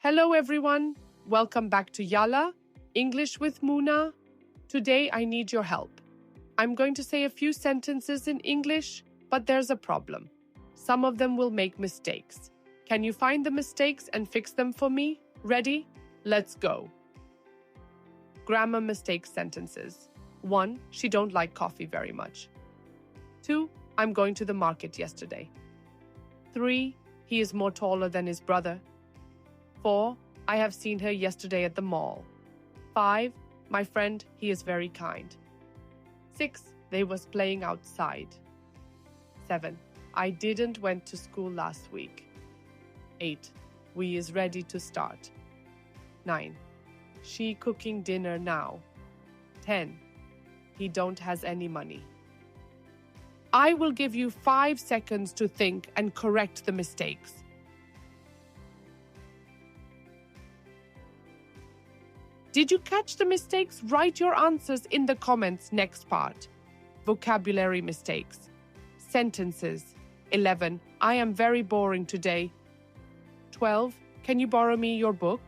Hello everyone, welcome back to Yella, English with Muna. Today I need your help. I'm going to say a few sentences in English, but there's a problem. Some of them will make mistakes. Can you find the mistakes and fix them for me? Ready? Let's go. Grammar mistake sentences. 1. She don't like coffee very much. 2. I'm going to the market yesterday. 3. He is more taller than his brother. 4. I have seen her yesterday at the mall. 5. My friend, he is very kind. 6. They was playing outside. 7. I didn't went to school last week. 8. We is ready to start. 9. She cooking dinner now. 10. He don't has any money. I will give you 5 seconds to think and correct the mistakes. Did you catch the mistakes? Write your answers in the comments. Next part. Vocabulary mistakes. Sentences. 11. I am very boring today. 12. Can you borrow me your book?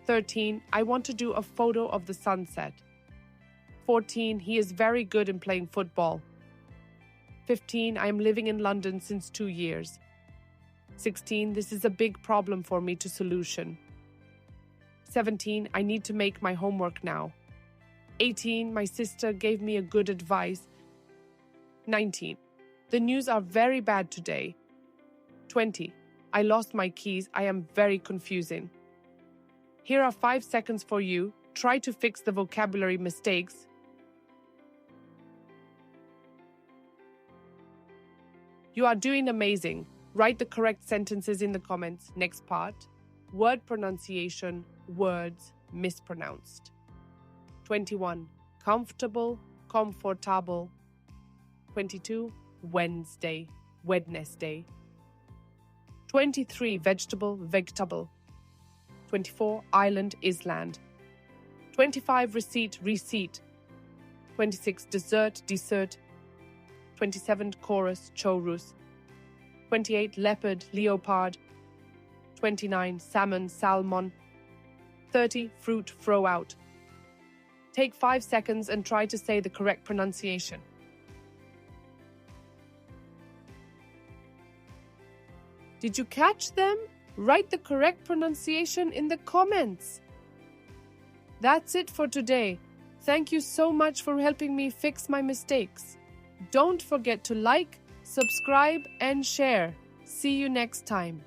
13. I want to do a photo of the sunset. 14. He is very good in playing football. 15. I am living in London since 2 years. 16. This is a big problem for me to solution. 17. I need to make my homework now. 18. My sister gave me a good advice. 19. The news are very bad today. 20. I lost my keys. I am very confusing. Here are 5 seconds for you. Try to fix the vocabulary mistakes. You are doing amazing. Write the correct sentences in the comments. Next part. Word pronunciation, words mispronounced. 21. Comfortable, comfortable. 22. Wednesday, Wednesday. 23. Vegetable, vegetable. 24. Island, island. 25. Receipt, receipt. 26. Dessert, dessert. 27. Chorus, chorus. 28. Leopard, leopard. 29. Salmon, salmon. 30. Fruit, throw out. Take 5 seconds and try to say the correct pronunciation. Did you catch them? Write the correct pronunciation in the comments. That's it for today. Thank you so much for helping me fix my mistakes. Don't forget to like, subscribe, and share. See you next time.